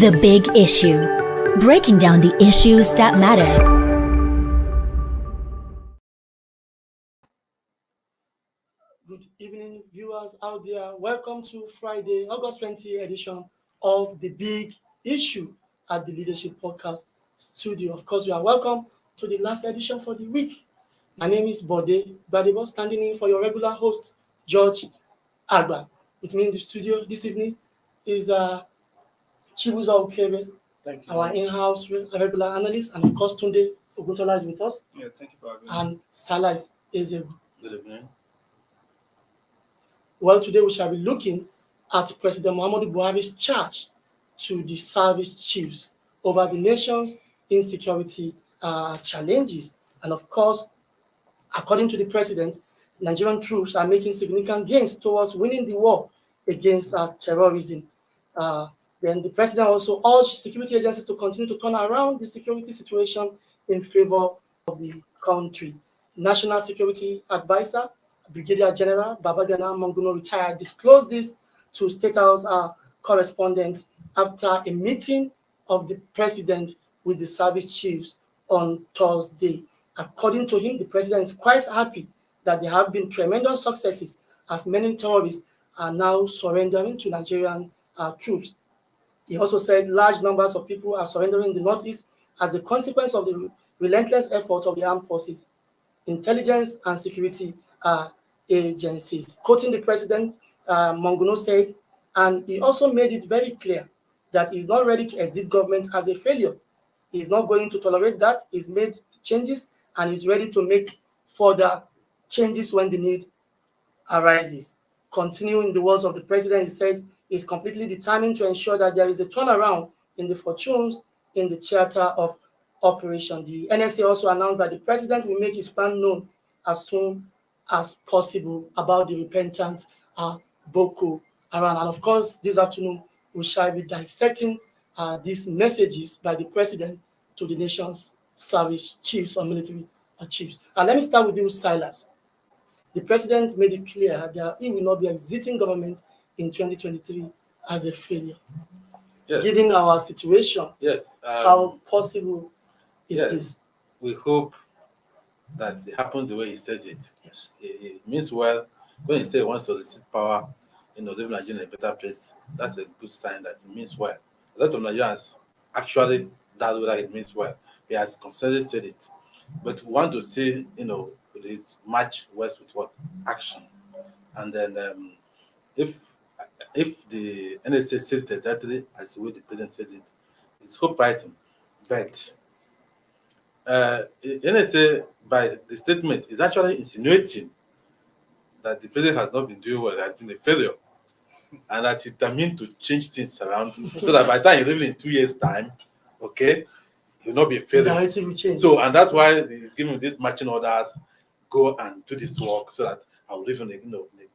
The Big Issue. Breaking down the issues that matter. Good evening, viewers out there. Welcome to Friday, August 20 edition of The Big Issue at the Leadership Podcast Studio. Of course, you are welcome to the last edition for the week. My name is Bode Badebo, standing in for your regular host, George Agba. With me in the studio this evening is Chibuza Okebe, our in-house regular analyst, and of course, Tunde Oguntola is with us. Yeah, thank you for having me. And Salah is a Good evening. Well, today we shall be looking at President Muhammadu Buhari's charge to the service chiefs over the nation's insecurity challenges. And of course, according to the president, Nigerian troops are making significant gains towards winning the war against terrorism. Then the president also urged security agencies to continue to turn around the security situation in favor of the country. National Security Advisor Brigadier General Babagana Monguno retired disclosed this to State House correspondents after a meeting of the president with the service chiefs on Thursday. According to him, the president is quite happy that there have been tremendous successes as many terrorists are now surrendering to Nigerian troops. He also said large numbers of people are surrendering in the Northeast as a consequence of the relentless effort of the armed forces, intelligence, and security agencies. Quoting the president, Monguno said, and he also made it very clear that he's not ready to exit government as a failure. He's not going to tolerate that. He's made changes and he's ready to make further changes when the need arises. Continuing the words of the president, he said he's completely determined to ensure that there is a turnaround in the fortunes in the theater of operation. The NSA also announced that the president will make his plan known as soon as possible about the repentant Boko Haram. And of course, this afternoon, we shall be dissecting these messages by the president to the nation's service chiefs or military chiefs. And let me start with you, Silas. The president made it clear that he will not be exiting government in 2023 as a failure. Yes. Given our situation, Yes. how possible is yes. this? We hope that it happens the way he says it. Yes. It means well when he says he wants to solicit power, leave Nigeria in a better place. That's a good sign that it means well. A lot of Nigerians actually doubt whether it means well. He has constantly said it, but we want to see, it's match words with what action, and then if the NSA says it exactly as the way the president says it, it's hope rising. But NSA, by the statement, is actually insinuating that the president has not been doing well, has been a failure, and that he's determined to change things around so that by the time he's living in 2 years' time, okay, he'll not be a failure. The narrative will change. So, and that's why he's giving these marching orders, go and do this work so that I'll live on a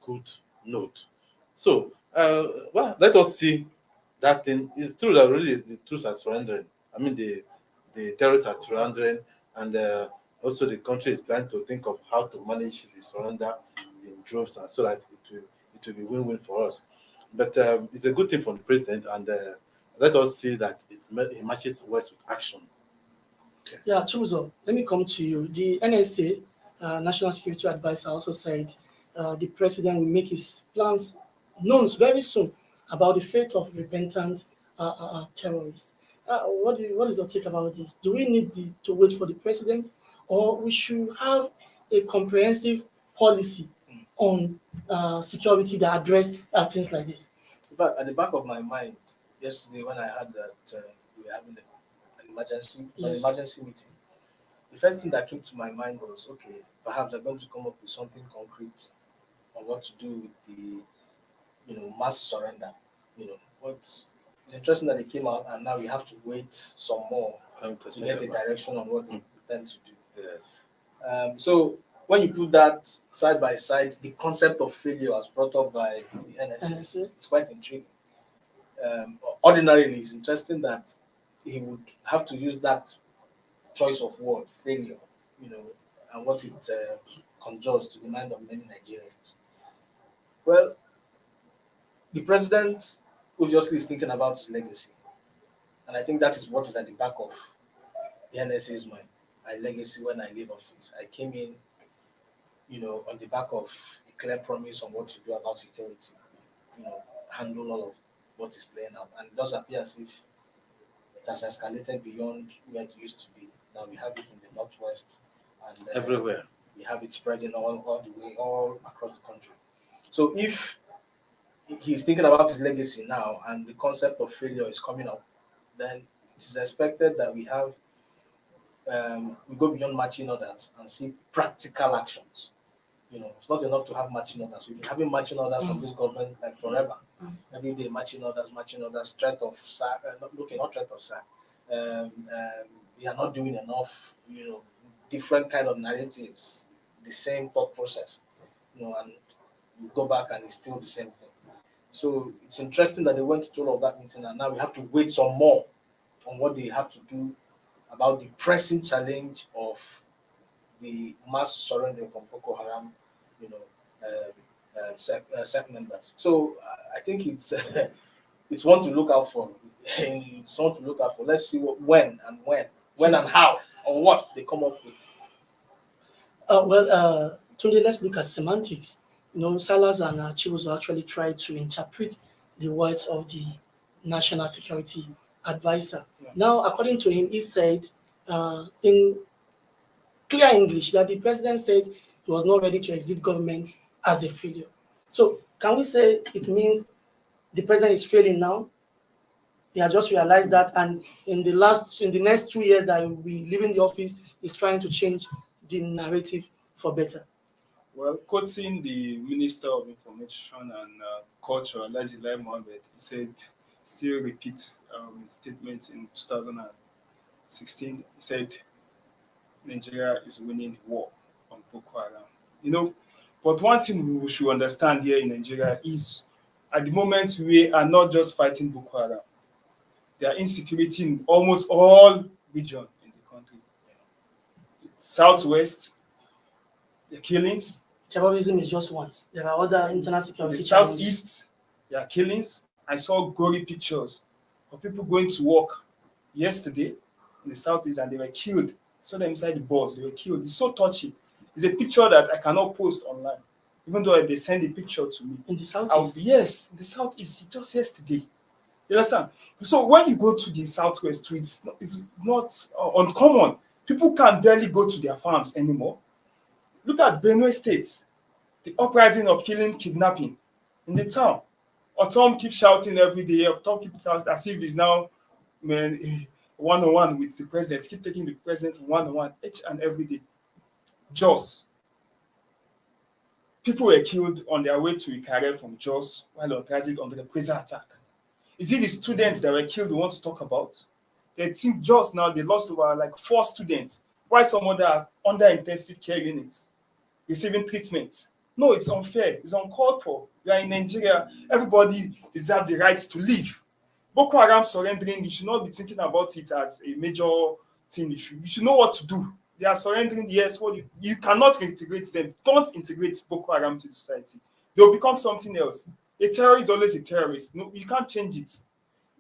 good note. So, let us see that thing. It's true that really the troops are surrendering. I mean, the terrorists are surrendering, and also the country is trying to think of how to manage the surrender in droves, and so that it will be win-win for us. But it's a good thing for the president, and let us see that it matches words with action. Yeah, Chuzo, let me come to you. The NSA, National Security Advisor, also said the president will make his plans known very soon about the fate of repentant terrorists. What is your take about this? Do we need to wait for the president, or we should have a comprehensive policy on security that address things like this? But at the back of my mind, yesterday when I heard that we were having an emergency meeting, the first thing that came to my mind was, okay, perhaps they're going to come up with something concrete on what to do with the mass surrender. It's interesting that they came out and now we have to wait some more to get a direction on what they intend to do. Yes. So when you put that side by side, the concept of failure as brought up by the NSA, it's quite intriguing. Ordinarily, it's interesting that he would have to use that choice of word, failure, and what it conjures to the mind of many Nigerians. Well, the president obviously is thinking about his legacy. And I think that is what is at the back of the NSA's mind. My legacy when I leave office. I came in, on the back of a clear promise on what to do about security, handle all of what is playing out. And it does appear as if it has escalated beyond where it used to be. Now we have it in the Northwest and Everywhere. we have it spreading all the way, all across the country. So if he's thinking about his legacy now and the concept of failure is coming up, then it is expected that we go beyond marching orders and see practical actions. It's not enough to have marching orders. We've been having marching orders from this government like forever. Every day, marching orders, threat of sack, not threat of sack. We are not doing enough, different kind of narratives, the same thought process, and you go back and it's still the same thing. So it's interesting that they went to all of that meeting and now we have to wait some more on what they have to do about the pressing challenge of the mass surrender from Boko Haram, sect members. So I think it's it's one to look out for. It's one to look out for. Let's see when and how or what they come up with. Tunde, let's look at semantics. Salas and Chibuzo actually tried to interpret the words of the National Security Advisor. Yeah. Now, according to him, he said in clear English that the president said he was not ready to exit government as a failure. So, can we say it means the president is failing now? He has just realized that, and in the next 2 years that he will be leaving the office, he's trying to change the narrative for better. Well, quoting the Minister of Information and Culture, Alhaji Lai Mohammed, he said, still repeats his statement in 2016. He said, Nigeria is winning the war on Boko Haram. But one thing we should understand here in Nigeria is, at the moment, we are not just fighting Boko Haram. There are insecurity in almost all regions in the country. Southwest, the killings. Terrorism is just once. There are other internal security In the challenges. Southeast, there are killings. I saw gory pictures of people going to work yesterday in the Southeast and they were killed. I saw them inside the bus, they were killed. It's so touching. It's a picture that I cannot post online, even though they send the picture to me. In the Southeast? Yes, in the Southeast, just yesterday. You understand? So when you go to the Southwest, it's not uncommon. People can barely go to their farms anymore. Look at Benue State, the uprising of killing, kidnapping in the town. Otom keeps shouting every day. Otom keeps shouting as if he's now one-on-one with the president. Keep taking the president one-on-one each and every day. Jos. People were killed on their way to Ikare from Jos while on transit under the prison attack. Is it the students that were killed we want to talk about? They think Jos now, they lost over 4 students. Why some other are under intensive care units receiving treatment? No, it's unfair. It's uncalled for. We are in Nigeria. Everybody deserves the right to live. Boko Haram surrendering, you should not be thinking about it as a major thing. You should know what to do. They are surrendering, yes. You cannot integrate them. Don't integrate Boko Haram to society. They'll become something else. A terrorist is always a terrorist. No, you can't change it.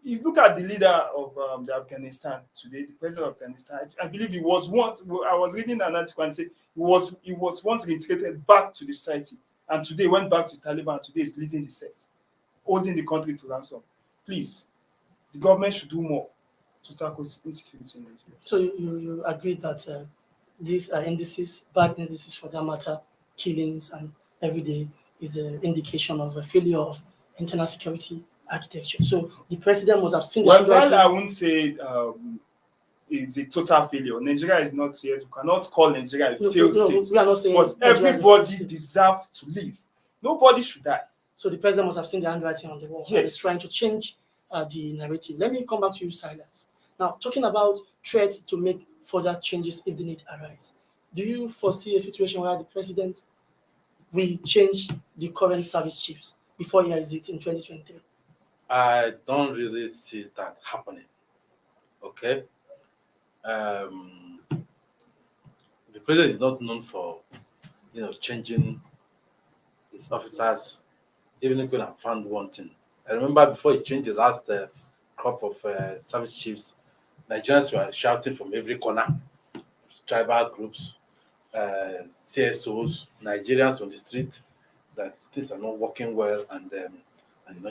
If you look at the leader of the Afghanistan today, the president of Afghanistan, I believe he was once, I was reading an article and said he was once reintegrated back to the society. And today went back to Taliban. Today is leading the sect, holding the country to ransom. Please, the government should do more to tackle insecurity in Nigeria. So you agree that these indices, bad indices for that matter, killings and every day is an indication of a failure of internal security architecture. So the president must have seen the Well, I wouldn't say it's a total failure. Nigeria is not yet. You cannot call Nigeria a failed state. We are not saying but everybody deserves to live. Nobody should die. So the president must have seen the handwriting on the wall. Yes. He's trying to change the narrative. Let me come back to you, Silas. Now, talking about threats to make further changes if the need arise, do you foresee a situation where the president will change the current service chiefs before he exits in 2023? I don't really see that happening. Okay. The president is not known for, changing his officers, even if I found one thing. I remember before he changed the last crop of service chiefs, Nigerians were shouting from every corner, tribal groups, CSOs, Nigerians on the street, that things are not working well, and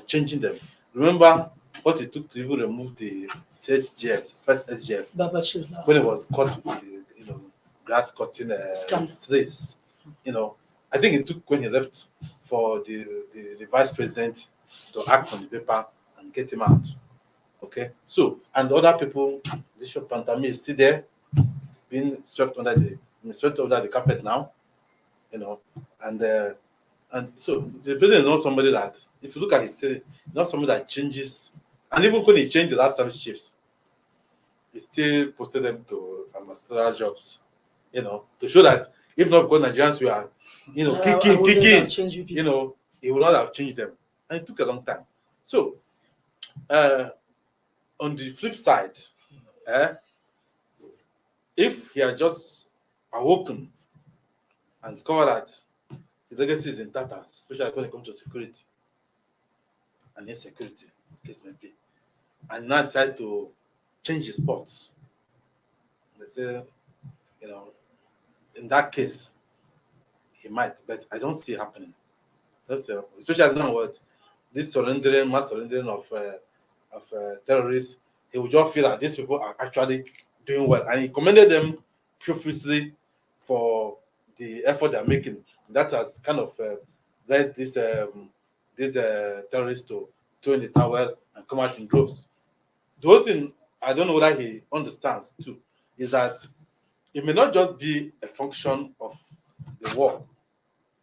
changing them. Remember what it took to even remove the SGF, first SGF, when it was caught with the grass cutting slates. I think it took when he left for the vice president to act on the paper and get him out. Okay, so and other people, Bishop Pantami is still there. It's been swept under the carpet now, and so the president is not somebody that, if you look at his city, not somebody that changes. And even when he changed the last service chiefs, he still posted them to ministerial jobs, to show that if not because Nigerians were, kicking, he would not have changed them. And it took a long time. So, on the flip side, if he had just awoken and discovered that the legacy is in tatters, especially when it comes to security and insecurity, case may be, and now decide to change his spots, they say, in that case, he might, but I don't see it happening. Especially now what this mass surrendering of terrorists, he would just feel that these people are actually doing well, and he commended them profusely for the effort they're making. That has kind of led these terrorists to throw in the towel and come out in droves. The whole thing, I don't know whether he understands too, is that it may not just be a function of the war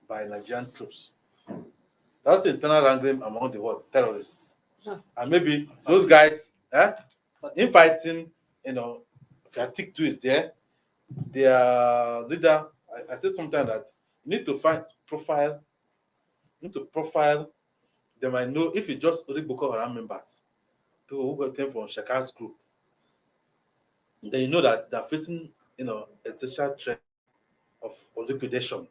by Nigerian troops. That's internal wrangling among the world terrorists. Yeah. And maybe those guys, infighting, fatigue too is there. Their leader, I said sometimes that you need to profile. They might know if it's just only Boko Haram members, people who came from Shaka's group, then you know that they're facing, a social threat of liquidation.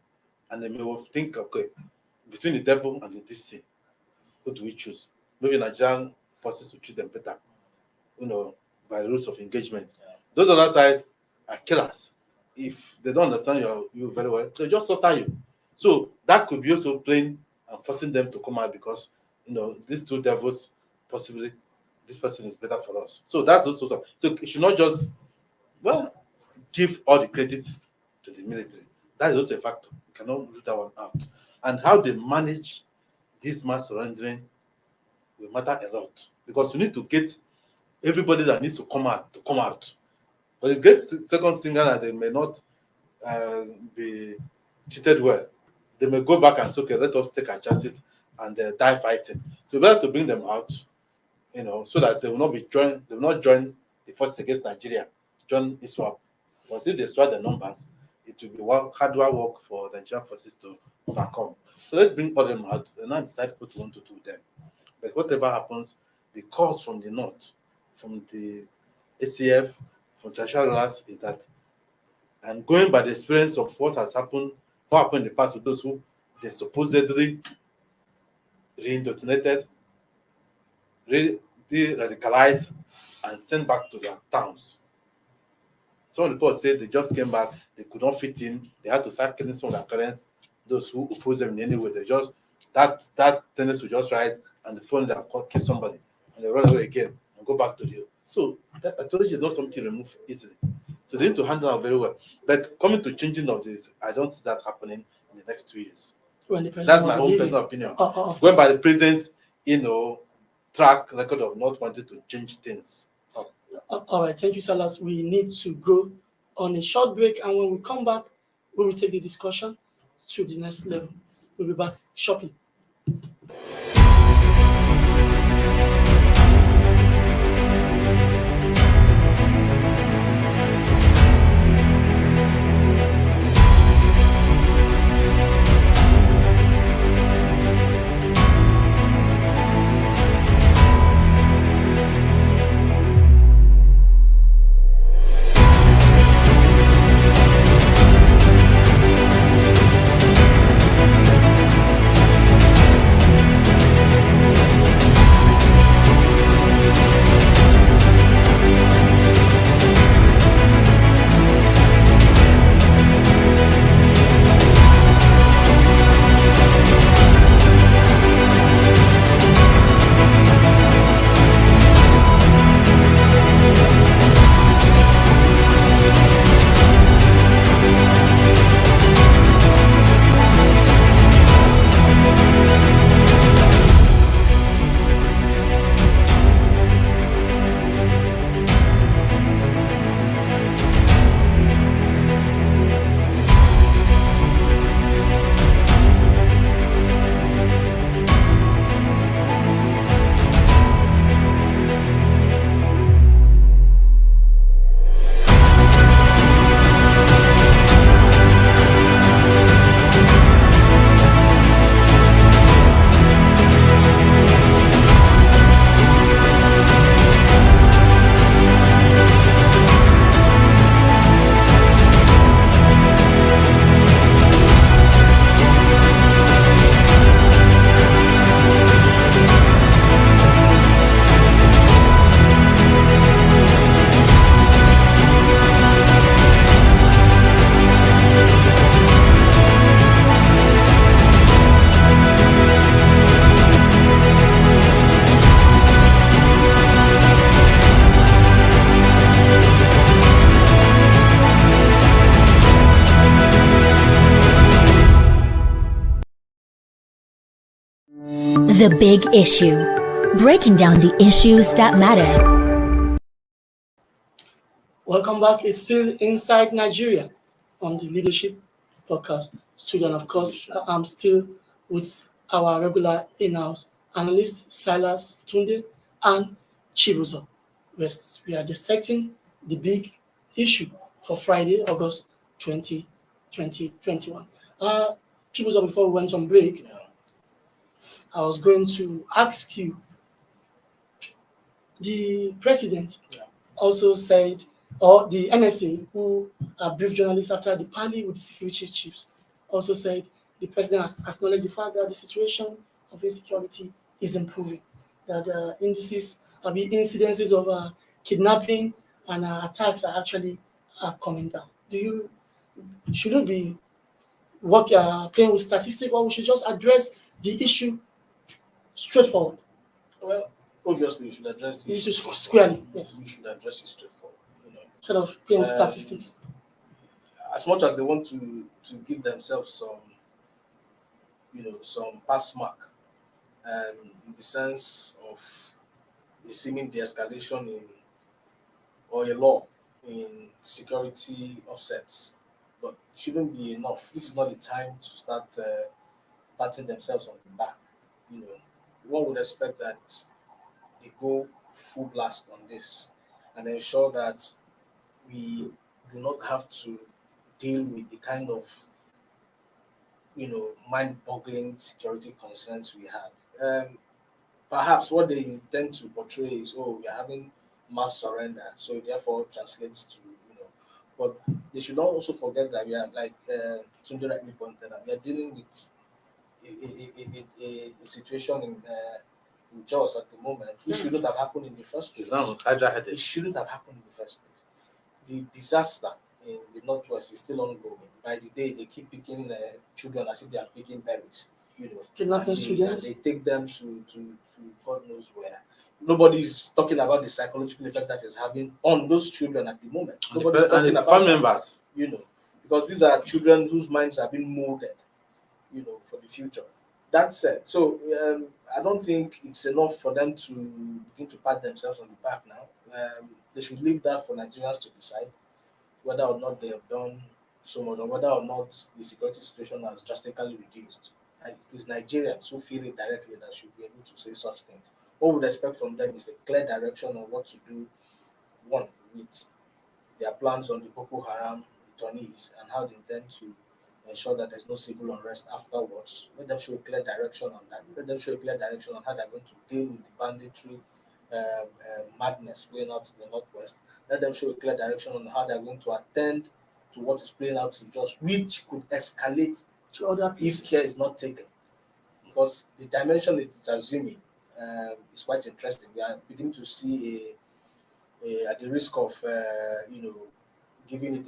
And they may think, okay, between the devil and the DC, who do we choose? Maybe Nigerian forces will treat them better, by the rules of engagement. Yeah. Those other sides are killers. If they don't understand you very well, they just slaughter you. So that could be also playing and forcing them to come out because, these two devils, possibly, this person is better for us. So that's also, so it should not just, give all the credit to the military. That is also a factor. You cannot rule that one out. And how they manage this mass surrendering will matter a lot, because you need to get everybody that needs to come out. But you get second singer that they may not be treated well. They may go back and say, okay, let us take our chances and die fighting. So we have to bring them out, so that they will not join the forces against Nigeria, join ISWAP. Because if they swap the numbers, it will be harder work for the Nigerian forces to overcome. So let's bring all them out and now decide what we want to do with them. But whatever happens, the cause from the north, from the ACF, from traditional rulers, is that, and going by the experience of what happened in the past to those who they supposedly re-indoctrinated, de-radicalized, and sent back to their towns. Some reports said they just came back, they could not fit in, they had to start killing some of their parents, those who oppose them in any way. They just, that tendency will just rise, and the phone that kill somebody, and they run away again and go back to the. So that authority is not something to remove easily. So they need to handle it very well. But coming to changing of this, I don't see that happening in the next 2 years. That's my own personal opinion. Going by the president's, track record of not wanting to change things. All right, thank you, Salas. We need to go on a short break, and when we come back, we will take the discussion to the next level. We'll be back shortly. The Big Issue. Breaking down the issues that matter. Welcome back. It's still Inside Nigeria on the Leadership Podcast studio. And of course, I'm still with our regular in-house analyst, Silas Tunde and Chibuzo. We are dissecting the big issue for Friday, August 20, 2021. Chibuzo, before we went on break, I was going to ask you, the president also said, or the NSA, who briefed journalists after the parley with the security chiefs, also said the president has acknowledged the fact that the situation of insecurity is improving, that incidences of kidnapping and attacks are actually coming down. Should it be playing with statistics, or we should just address the issue straightforward? Well, obviously, we should address The issue squarely, yes, We should address it straightforward. instead of playing with statistics. As much as they want to give themselves some pass mark, in the sense of a seeming de-escalation or a law in security offsets, but it shouldn't be enough. This is not the time to start patting themselves on the back. One would expect that they go full blast on this and ensure that we do not have to deal with the kind of mind-boggling security concerns we have. Perhaps what they intend to portray is, we are having mass surrender, so it therefore translates to, but they should not also forget that we are, like Tunde rightly pointed out, we are dealing with a situation in Jos at the moment. It shouldn't have happened in the first place. It shouldn't have happened in the first place. The disaster in the Northwest is still ongoing. By the day, they keep picking children as if they are picking berries. Kidnapping students. They take them to God knows where. Nobody's talking about the psychological effect that is having on those children at the moment. Nobody's talking about family members. Because these are children whose minds have been molded, for the future. That said, so I don't think it's enough for them to begin to pat themselves on the back now. They should leave that for Nigerians to decide whether or not they have done so much, or whether or not the security situation has drastically reduced. And it is Nigerians who feel it directly that should be able to say such things. What we would expect from them is a clear direction on what to do, one, with their plans on the Boko Haram returnees and how they intend to ensure that there's no civil unrest afterwards. Let them show a clear direction on that. Let them show a clear direction on how they're going to deal with the banditry madness playing out in the Northwest. Let them show a clear direction on how they're going to attend to what is playing out in Jos, which could escalate To other places. if care is not taken. Because the dimension it's assuming is quite interesting. We are beginning to see at the risk of giving it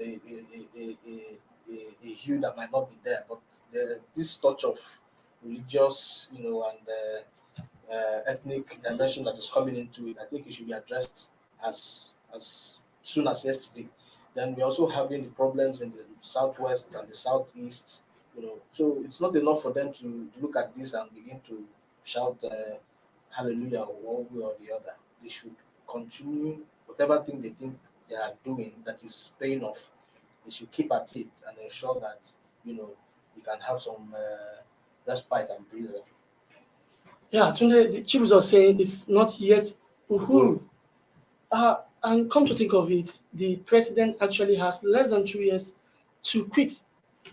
a hue that might not be there, but this touch of religious, and ethnic dimension that is coming into it, I think it should be addressed as soon as yesterday. Then we're also having the problems in the southwest and the southeast, so it's not enough for them to look at this and begin to shout hallelujah or one way or the other. They should continue whatever thing they think they are doing that is paying off. They should keep at it and ensure that we can have some respite and breather. Yeah, Tunde, the Chiefs are saying it's not yet Uhuru. And come to think of it, the president actually has less than 2 years to quit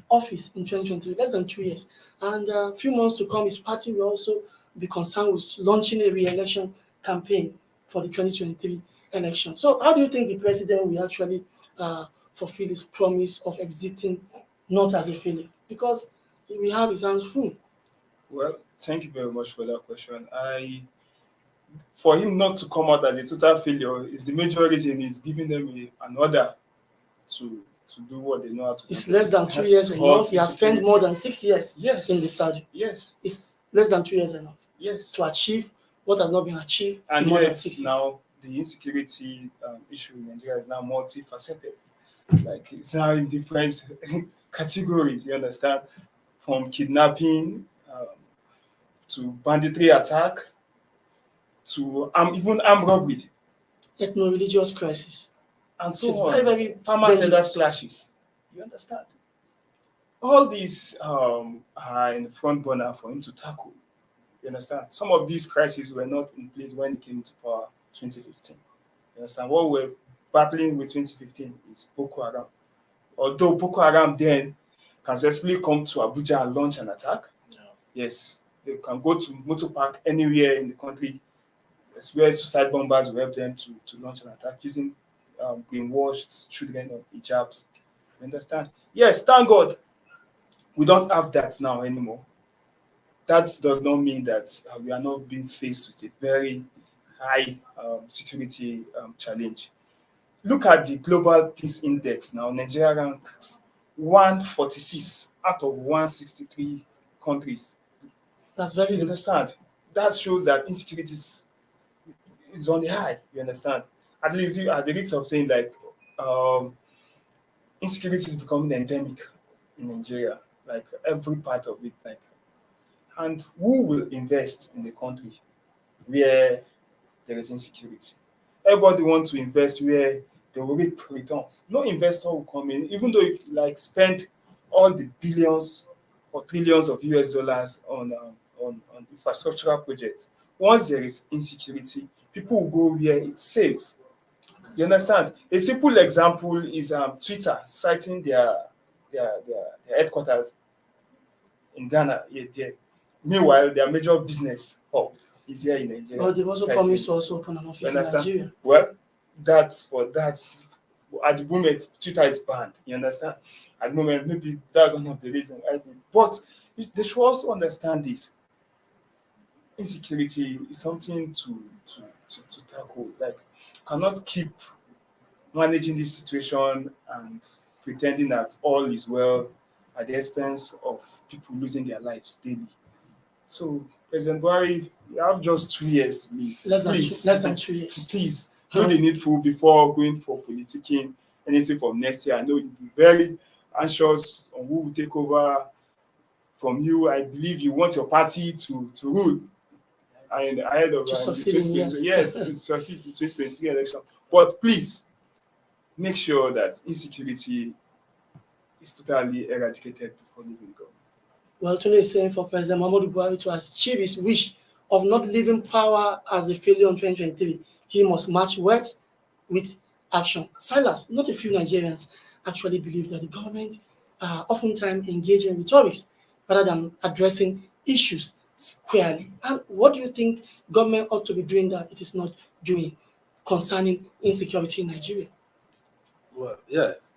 office in 2023, less than 2 years. And a few months to come, his party will also be concerned with launching a re-election campaign for the 2023 election. So how do you think the president will actually fulfill his promise of exiting not as a failure? Because we have his hands full. Well, thank you very much for that question. For him not to come out as a total failure is the major reason he's giving them an order to do what they know how to do. It's less than 2 years enough. He has spent more than 6 years Yes. in the Saudi. Yes. It's less than 2 years enough Yes. to achieve what has not been achieved And in more than yet 6 years. now the insecurity issue in Nigeria is now multifaceted. Like it's now in different categories, you understand? From kidnapping to banditry attack, to even armed robbery, Ethno-religious crisis. and Which so is on. very, very Farmer sellers dangerous. clashes. You understand? All these are in the front burner for him to tackle. You understand? Some of these crises were not in place when he came to power 2015. You understand? What we're battling with 2015 is Boko Haram. Although Boko Haram then can successfully come to Abuja and launch an attack, yes, they can go to motor park anywhere in the country. That's where suicide bombers will help them to launch an attack using brainwashed children of hijabs. You understand? Yes, thank God we don't have that now anymore. That does not mean that we are not being faced with a very high security challenge. Look at the Global Peace Index now. Nigeria ranks 146 out of 163 countries. That's very You low. understand? That shows that insecurity is on the high. You understand? At least at the rates of saying like insecurity is becoming endemic in Nigeria. Like every part of it. Like, and who will invest in the country where there is insecurity? Everybody wants to invest where they will reap returns. No investor will come in, even though if like spend all the billions or trillions of US dollars on infrastructural projects. Once there is insecurity, people will go where it's safe. You understand? A simple example is Twitter citing their headquarters in Ghana. Yeah, there. Meanwhile, their major business hub is here in Nigeria. But they've also citing promised to it. also open an You office in understand? Nigeria. Well, that's at the moment Twitter is banned. You understand? At the moment, maybe that's one of the reasons. But they should also understand this. Insecurity is something to tackle. Like, you cannot keep managing this situation and pretending that all is well at the expense of people losing their lives daily. So, President Buhari, you have just 2 years to live. Less than 2 years. Please, do the needful before going for politicking anything from next year. I know you'll be very anxious on who will take over from you. I believe you want your party to rule and ahead of To the succeed in 2020, years. yes, to succeed in the 2023 election. But please make sure that insecurity is totally eradicated before leaving government. Well, Tony is saying for President Muhammadu Buhari to achieve his wish of not leaving power as a failure in 2023, he must match words with action. Silas, not a few Nigerians actually believe that the government oftentimes engage in rhetorics rather than addressing issues squarely. And what do you think government ought to be doing that it is not doing concerning insecurity in Nigeria? Well, yes.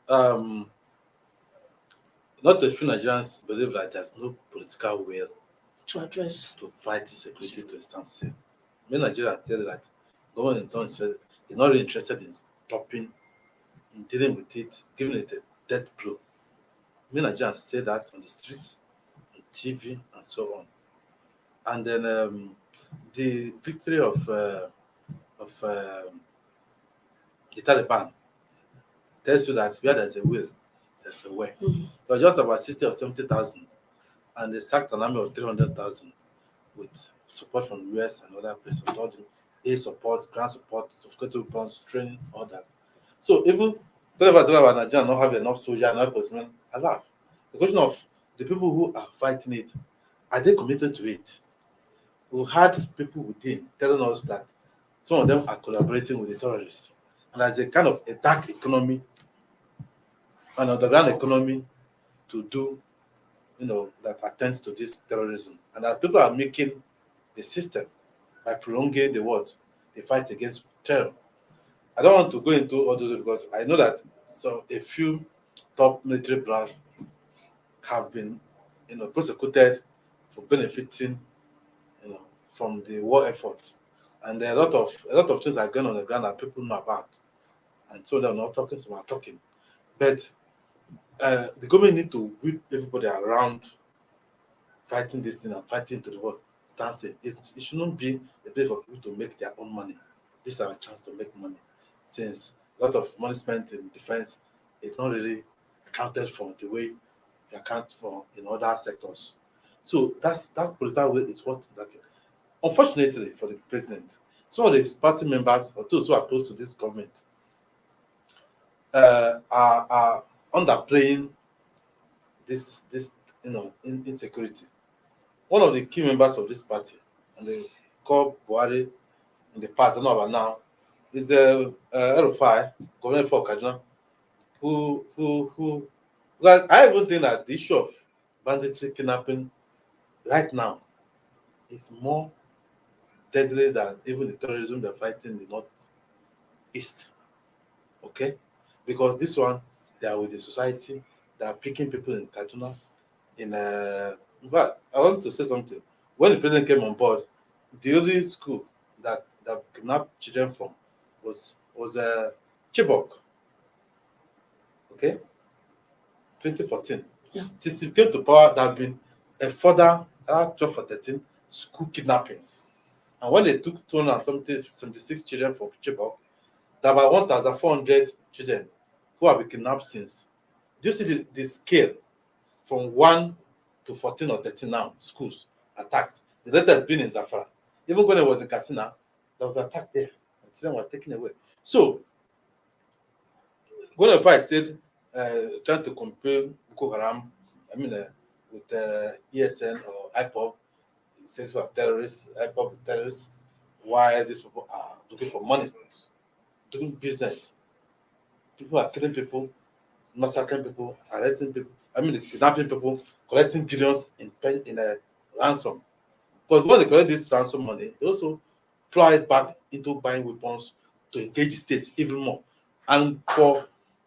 Not a few Nigerians believe that there's no political will To address? to fight insecurity to a standstill. Many Nigerians tell you that government in turn said is not really interested in stopping, in dealing with it, giving it a death blow. Many Nigerians say that on the streets, on TV, and so on. And then the victory of the Taliban tells you that where there's a will, there's a way. Mhm. There was just about 60 or 70,000, and they sacked an army of 300,000 with support from the US and other places, all the aid support, grant support, sophisticated weapons, training, all that. So even talk about Nigeria not having enough soldiers, enough policemen, I laugh. The question of the people who are fighting it, are they committed to it? We had people within telling us that some of them are collaborating with the terrorists. And there's a kind of a dark economy, an underground economy to do, that attends to this terrorism. And that people are making the system by prolonging the what? The fight against terror. I don't want to go into all those because I know that a few top military brass have been, prosecuted for benefiting, from the war effort. And there are a lot of things that are going on the ground that people know about. And so they're not talking, some are talking. But the government need to whip everybody around fighting this thing and fighting to the world stance. It shouldn't be a place for people to make their own money. This is our chance to make money. Since a lot of money spent in defense is not really accounted for the way you account for in other sectors. So that's political will is what that. Unfortunately for the president, some of the party members or those who are close to this government are underplaying this insecurity. One of the key members of this party, and they call Buhari in the past, I don't know about now, is Erufai, governor for Kaduna, who well, I even think that the issue of banditry kidnapping right now is more deadly than even the terrorism they're fighting in the northeast. Okay? Because this one, they are with the society, they are picking people in Kaduna. But I want to say something. When the president came on board, the only school that kidnapped children from was Chibok. Okay? 2014. Yeah. Since he came to power, there have been a further 12 or 13 school kidnappings. And when they took 276 children from Chibok, there are about 1,400 children who have been kidnapped since. Do you see the scale from 1 to 14 or 13 now, schools attacked? The later has been in Zafara. Even when it was in Katsina, there was an attack there. And children were taken away. So, whenever I said trying to compare Boko Haram, with ESN or IPOB, it says we are terrorists, IPOB terrorists, why these people are looking for money, doing business. People are killing people, massacring people, arresting people, kidnapping people, collecting billions in a ransom. Because when they collect this ransom money, they also plow it back into buying weapons to engage the state even more. And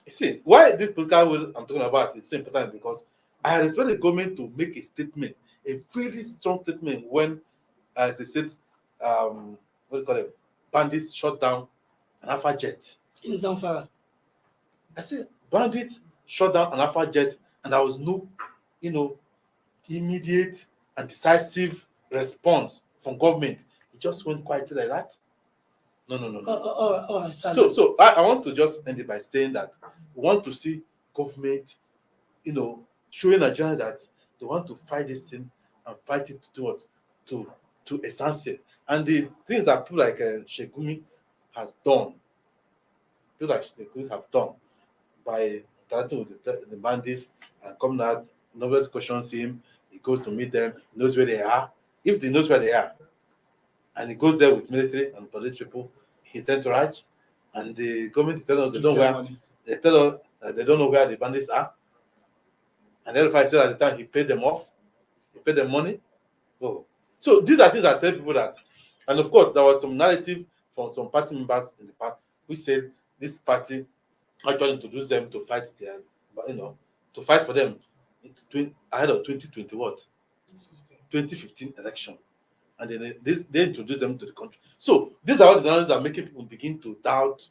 see, why this political will I'm talking about is so important because I expect the government to make a statement, a very strong statement when they said, what do you call it, bandits shot down an Alpha jet. In Zamfara. I said, bandits shot down an Alpha jet and there was no, immediate and decisive response from government. It just went quietly like that. No. All right, So I want to just end it by saying that we want to see government, showing Nigerians that they want to fight this thing and fight it to do what? To a sunset. And the things that people like Shegumi has done, people like Shegumi have done by interacting with the bandits and coming out, nobody questions him, he goes to meet them, he knows where they are. If he knows where they are, and he goes there with military and police people, his entourage, and the government tell us they don't know where the bandits are. And then if I said at the time he paid them off, he paid them money. Oh. So these are things I tell people that, and of course there was some narrative from some party members in the past which said this party actually introduced them to fight their, to fight for them ahead of 2015 election. And then they introduce them to the country. So these are all the narratives that are making people begin to doubt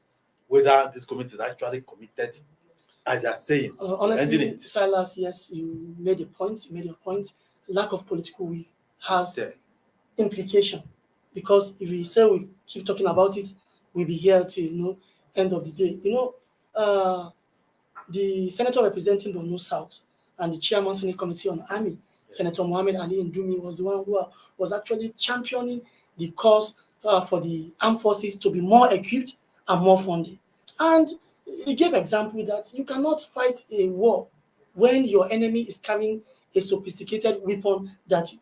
whether this committee is actually committed, as they are saying. Honestly, Silas, yes, you made a point. Lack of political will has implication, because if we say we keep talking about it, we'll be here till end of the day. The senator representing Borno South and the chairman Senate Committee on Army, Senator Mohammed Ali Ndumi, was the one who was actually championing the cause for the armed forces to be more equipped and more funded. And he gave example that you cannot fight a war when your enemy is carrying a sophisticated weapon that you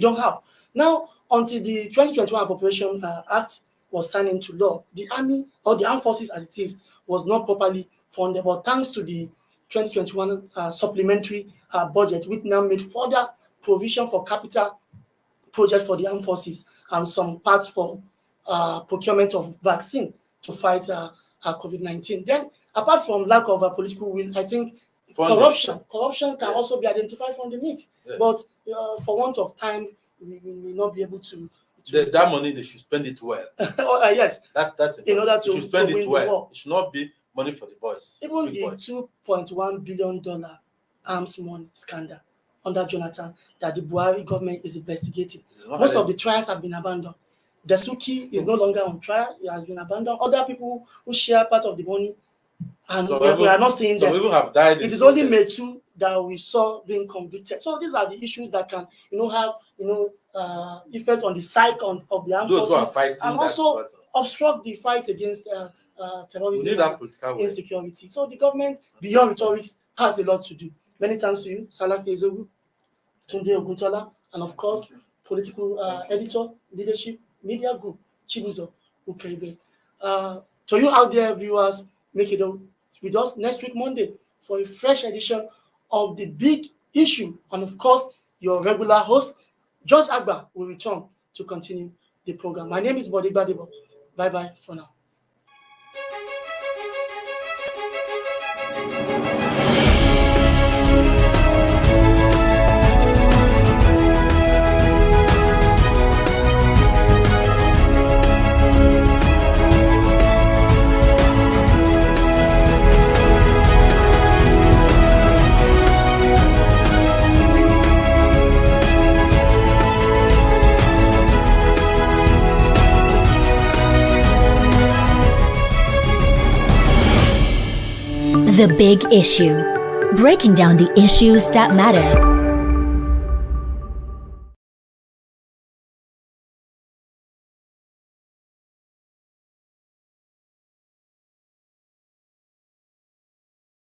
don't have. Now, until the 2021 Appropriation Act was signed into law, the army or the armed forces as it is was not properly funded. But thanks to the 2021 supplementary budget, which now made further provision for capital projects for the armed forces and some parts for procurement of vaccine to fight COVID-19. Then, apart from lack of political will, I think corruption can also be identified from the mix. Yeah. But for want of time, we may not be able to. That money, they should spend it well. Yes. That's in order to spend it well. The war. It should not be money for the boys. Even the $2.1 billion arms money scandal under Jonathan that the Buhari government is investigating. Most of the trials have been abandoned. Dasuki is no longer on trial. He has been abandoned. Other people who share part of the money And Some we are not saying some that. people have died. It in is only process. Metu that we saw being convicted. So these are the issues that can, have, effect on the psyche of the armed Those who are forces, fighting and that also battle. obstruct the fight against We terrorism need that and political will. insecurity. So the government, beyond rhetorics, has a lot to do. Many thanks to you, Salah Fezogu, Tunde Oguntola, and of course, political editor, leadership, media group, Chibuzo Ukebe. To you out there, viewers, make it with us next week, Monday, for a fresh edition of The Big Issue. And of course, your regular host, George Agba, will return to continue the program. My name is Bode Gbadebo. Bye-bye for now. The Big Issue. Breaking down the issues that matter.